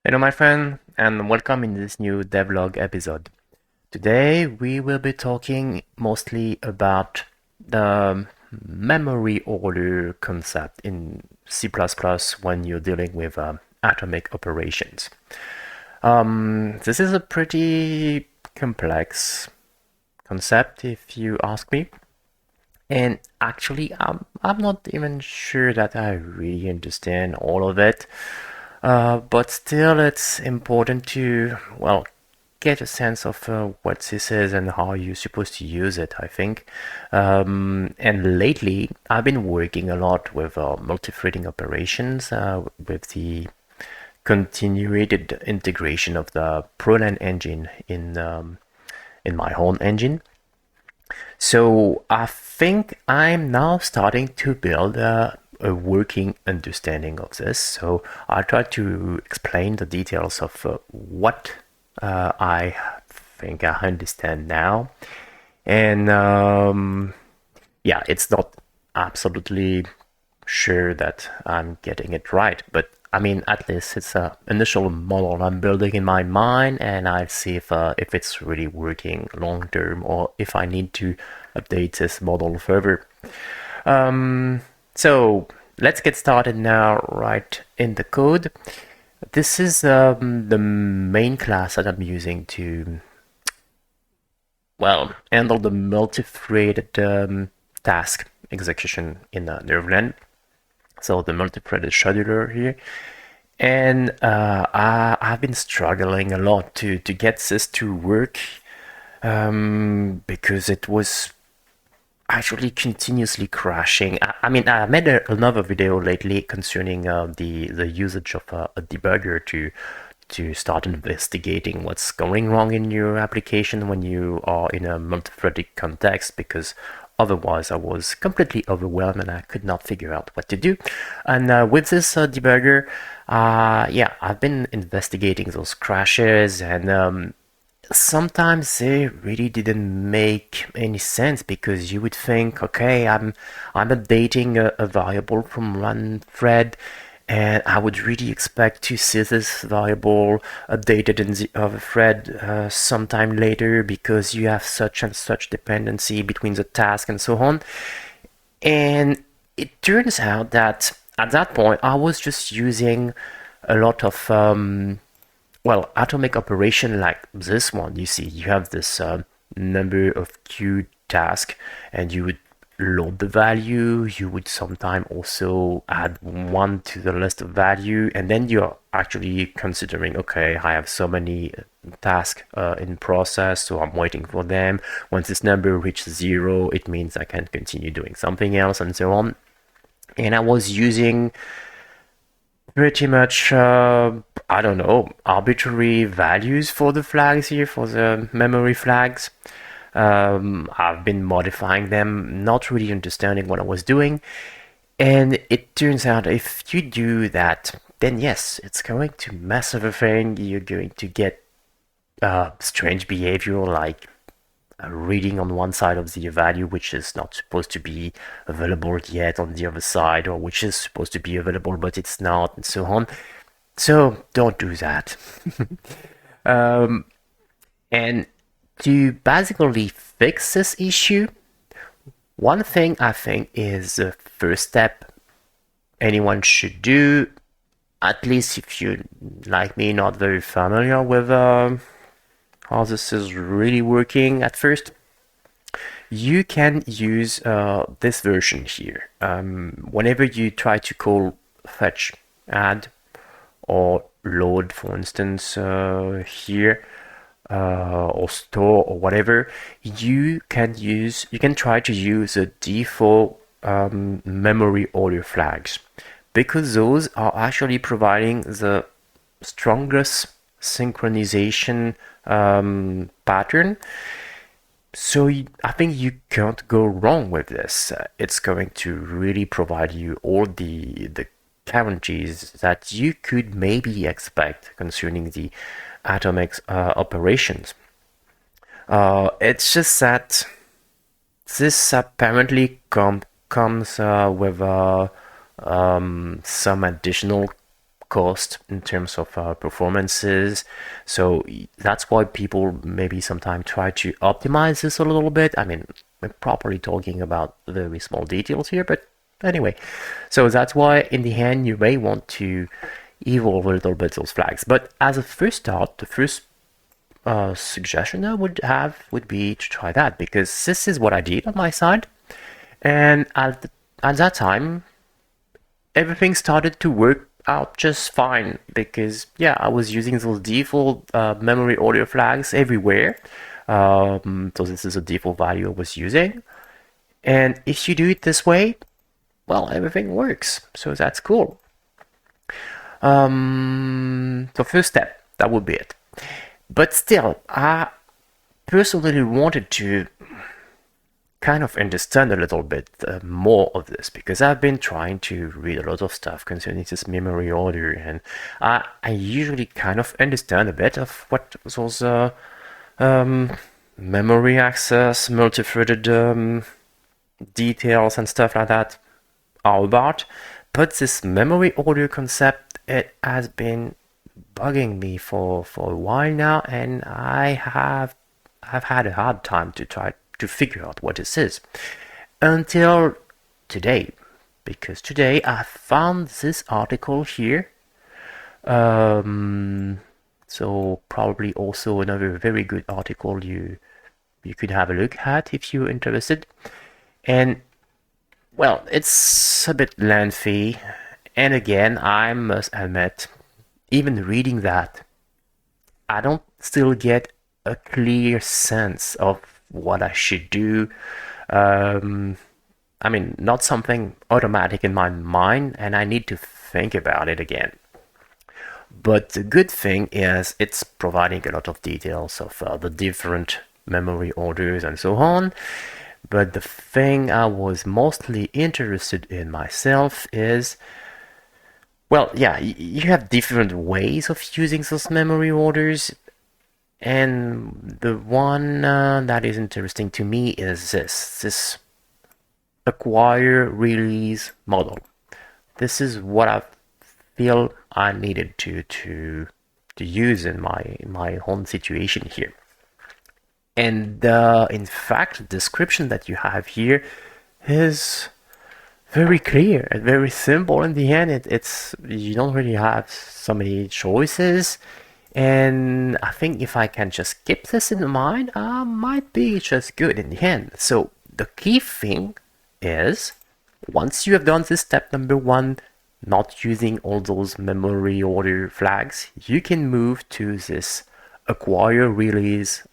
Hello, my friend, and welcome in this new Devlog episode. Today, we will be talking mostly about the memory order concept in C++ when you're dealing with atomic operations. This is a pretty complex concept, if you ask me. And actually, I'm not even sure that I really understand all of it. But still, it's important to, well, get a sense of what this is and how you're supposed to use it, I think. And lately, I've been working a lot with multi-threading operations with the continuated integration of the Proline engine in my own engine. So I think I'm now starting to build a working understanding of this. So I'll try to explain the details of what I think I understand now. And yeah, it's not absolutely sure that I'm getting it right, but I mean, at least it's an initial model I'm building in my mind, and I'll see if it's really working long term or if I need to update this model further. So let's get started now, right in the code. This is the main class that I'm using to, well, handle the multi-threaded task execution in Devlog. So the multi-threaded scheduler here. And I've been struggling a lot to get this to work because it was actually continuously crashing. I mean, I made another video lately concerning the usage of a debugger to start investigating what's going wrong in your application when you are in a multi-threaded context, because otherwise I was completely overwhelmed and I could not figure out what to do. And with this debugger, yeah, I've been investigating those crashes, and sometimes they really didn't make any sense, because you would think, okay, I'm updating a variable from one thread, and I would really expect to see this variable updated in the other thread sometime later, because you have such and such dependency between the task and so on. And it turns out that at that point I was just using a lot of well, atomic operation like this one. You see, you have this number of queued task, and you would load the value. You would sometimes also add one to the list of value, and then you're actually considering, okay, I have so many tasks in process, so I'm waiting for them. Once this number reaches 0, it means I can continue doing something else, and so on. And I was using pretty much, I don't know, arbitrary values for the flags here, for the memory flags. I've been modifying them, not really understanding what I was doing. And it turns out if you do that, then yes, it's going to mess everything. You're going to get strange behavior, like reading on one side of the value which is not supposed to be available yet on the other side, or which is supposed to be available but it's not, and so on. So don't do that. um, and to basically fix this issue, one thing I think is the first step anyone should do, at least if you, like me, not very familiar with how this is really working at first, you can use this version here. Whenever you try to call fetch, add, or load, for instance, here, or store or whatever, you can try to use the default memory order flags, because those are actually providing the strongest synchronization pattern. So I think you can't go wrong with this. It's going to really provide you all the guarantees that you could maybe expect concerning the atomic operations. It's just that this apparently comes with some additional cost, in terms of performances. So that's why people maybe sometimes try to optimize this a little bit. I mean, we're properly talking about very small details here, but anyway. So that's why in the end you may want to evolve a little bit those flags. But as a first start, the first suggestion I would have would be to try that, because this is what I did on my side. And at that time, everything started to work out just fine, because yeah, I was using those default memory order flags everywhere. So this is a default value I was using. And if you do it this way, well, everything works. So that's cool. So first step, that would be it. But still, I personally wanted to kind of understand a little bit more of this, because I've been trying to read a lot of stuff concerning this memory order, and I usually kind of understand a bit of what those memory access, multi-threaded details and stuff like that are about. But this memory order concept, it has been bugging me for a while now, and I've had a hard time to try to figure out what this is until today, because today I found this article here. So probably also another very good article you could have a look at if you're interested. And well, it's a bit lengthy, and again, I must admit, even reading that, I don't still get a clear sense of what I should do. I mean, not something automatic in my mind, and I need to think about it again. But the good thing is it's providing a lot of details of the different memory orders and so on. But the thing I was mostly interested in myself is, well, yeah, you have different ways of using those memory orders. And the one that is interesting to me is this acquire release model. This is what I feel I needed to use in my own situation here. And in fact, the description that you have here is very clear and very simple. In the end, it's you don't really have so many choices. And I think if I can just keep this in mind, I might be just good in the end. So the key thing is, once you have done this step number one, not using all those memory order flags, you can move to this acquire release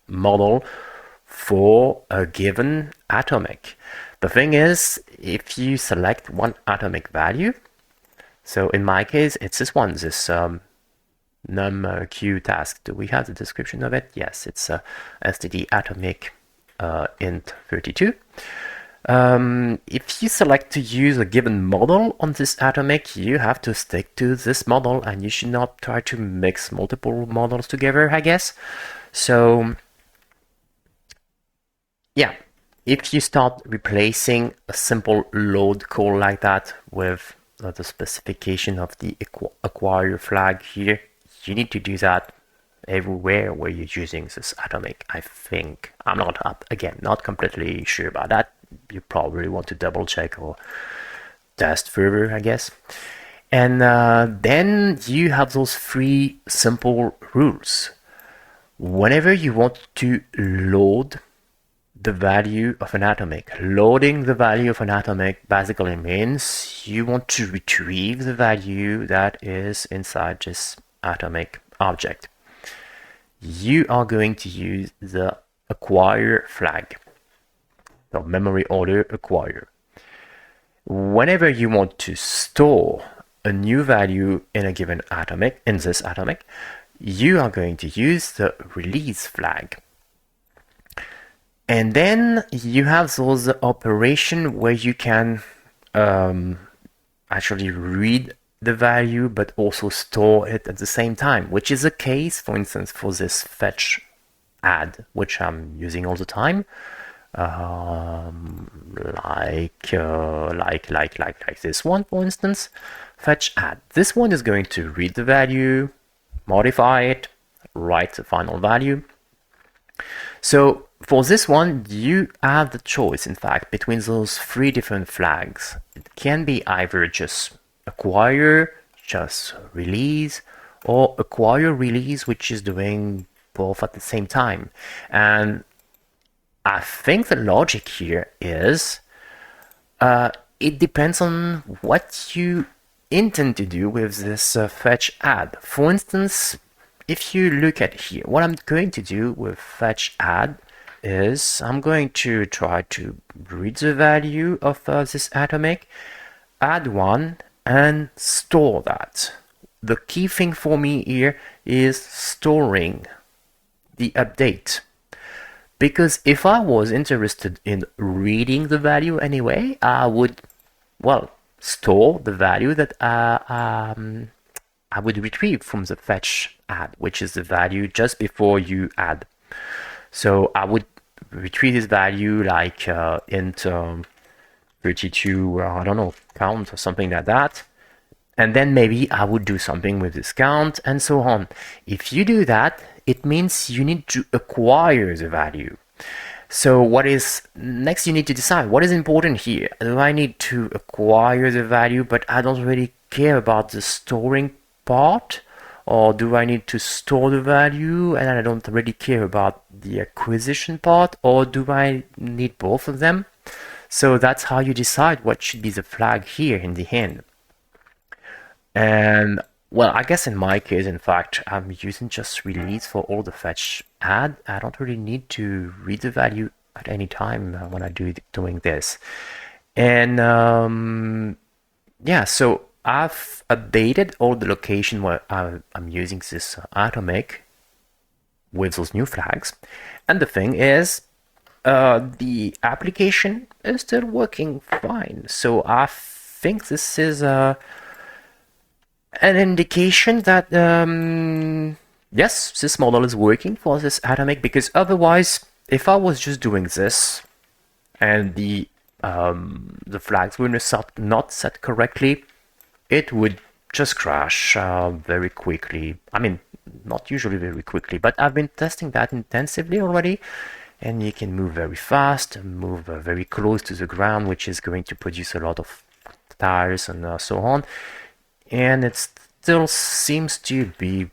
model for a given atomic. The thing is, if you select one atomic value, so in my case, it's this one, this numq task. Do we have the description of it? Yes, it's std atomic int 32. If you select to use a given model on this atomic, you have to stick to this model, and you should not try to mix multiple models together, I guess. So yeah, if you start replacing a simple load call like that with the specification of the acquire flag here, you need to do that everywhere where you're using this atomic, I think. I'm not completely sure about that. You probably want to double check or test further, I guess. And then you have those three simple rules. Whenever you want to load the value of an atomic, loading the value of an atomic basically means you want to retrieve the value that is inside this atomic object. You are going to use the acquire flag, the memory order acquire. Whenever you want to store a new value in a given atomic, in this atomic, you are going to use the release flag. And then you have those operations where you can actually read the value but also store it at the same time, which is the case, for instance, for this fetch add, which I'm using all the time. like this one, for instance. Fetch add. This one is going to read the value, modify it, write the final value. So for this one, you have the choice, in fact, between those three different flags. It can be either just acquire, just release, or acquire release, which is doing both at the same time. And I think the logic here is it depends on what you intend to do with this fetch add. For instance, if you look at here, what I'm going to do with fetch add is I'm going to try to read the value of this atomic, add one, and store that. The key thing for me here is storing the update. Because if I was interested in reading the value anyway, I would, well, store the value that I would retrieve from the fetch add, which is the value just before you add. So I would retrieve this value like int 32, I don't know, count or something like that. And then maybe I would do something with this count and so on. If you do that, it means you need to acquire the value. So what is next? You need to decide what is important here. Do I need to acquire the value, but I don't really care about the storing part? Or do I need to store the value and I don't really care about the acquisition part? Or do I need both of them? So that's how you decide what should be the flag here in the end. And well, I guess in my case, in fact, I'm using just release for all the fetch add. I don't really need to read the value at any time when I doing this. And yeah, so I've updated all the location where I'm using this atomic with those new flags. And the thing is, the application is still working fine. So I think this is an indication that yes, this model is working for this atomic, because otherwise, if I was just doing this and the flags were not set correctly, it would just crash very quickly. I mean, not usually very quickly, but I've been testing that intensively already, and you can move very fast, move very close to the ground, which is going to produce a lot of tires and so on. And it still seems to be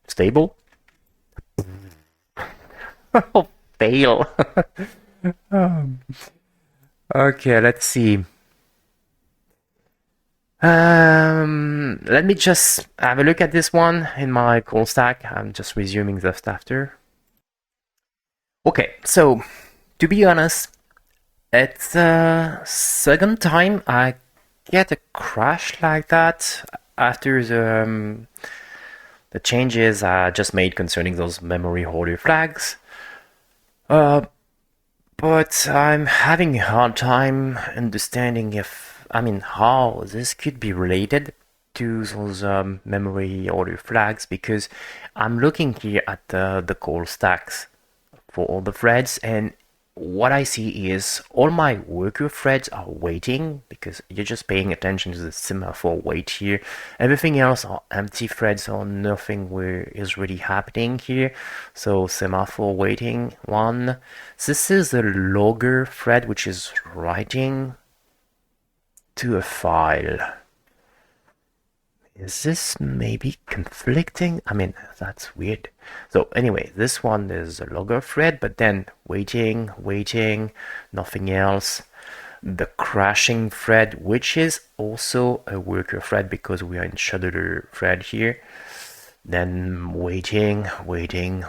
stable. Oh, fail. Okay, let's see. Let me just have a look at this one in my call stack. I'm just resuming just after. Okay, so to be honest, it's the second time I get a crash like that after the changes I just made concerning those memory holder flags. But I'm having a hard time understanding how this could be related to those memory holder flags, because I'm looking here at the call stacks for all the threads, and what I see is all my worker threads are waiting, because you're just paying attention to the semaphore wait here. Everything else are empty threads, or nothing is really happening here. So semaphore waiting one. This is the logger thread, which is writing to a file. Is this maybe conflicting? I mean, that's weird. So anyway, this one is a logger thread, but then waiting, nothing else. The crashing thread, which is also a worker thread because we are in scheduler thread here. Then waiting, nothing,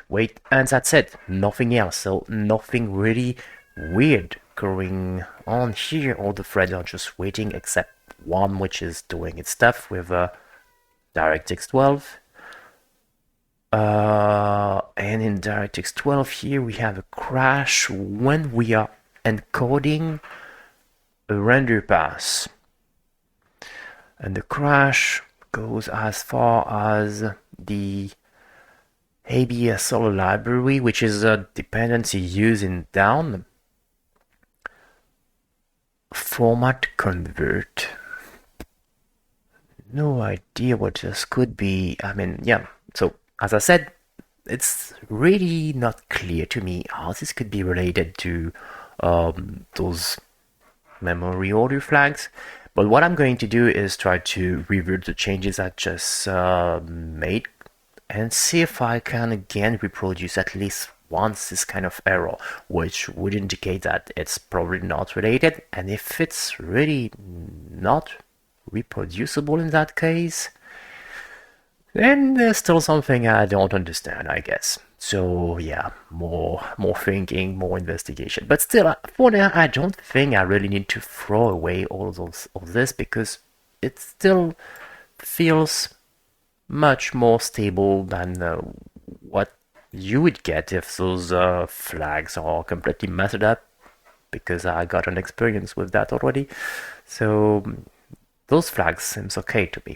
wait, and that's it. Nothing else. So nothing really weird going on here. All the threads are just waiting except one, which is doing its stuff with DirectX 12. And in DirectX 12 here we have a crash when we are encoding a render pass. And the crash goes as far as the ABS-Solo library, which is a dependency used in down format convert. No idea what this could be. I mean, yeah. So as I said, it's really not clear to me how this could be related to those memory order flags. But what I'm going to do is try to revert the changes I just made and see if I can again reproduce at least once this kind of error, which would indicate that it's probably not related. And if it's really not reproducible in that case, then there's still something I don't understand, I guess. So yeah, more thinking, more investigation. But still, for now, I don't think I really need to throw away all of this because it still feels much more stable than what you would get if those flags are completely messed up, because I got an experience with that already. So those flags seems okay to me.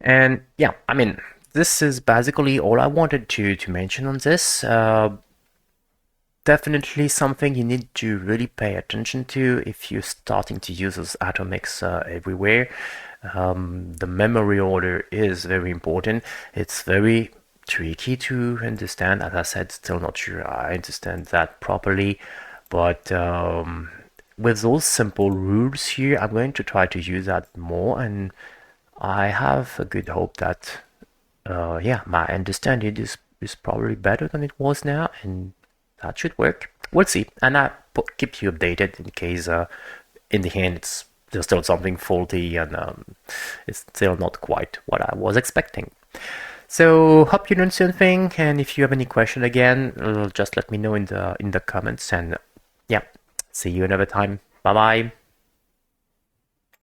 And yeah, I mean, this is basically all I wanted to mention on this. Definitely something you need to really pay attention to if you're starting to use those atomics everywhere. The memory order is very important. It's very tricky to understand. As I said, still not sure I understand that properly. But with those simple rules here, I'm going to try to use that more, and I have a good hope that yeah, my understanding is probably better than it was now, and that should work. We'll see, and I keep you updated in case in the end it's there's still something faulty and it's still not quite what I was expecting. So hope you learned something, and if you have any question again, just let me know in the comments, and yeah, see you another time. Bye bye.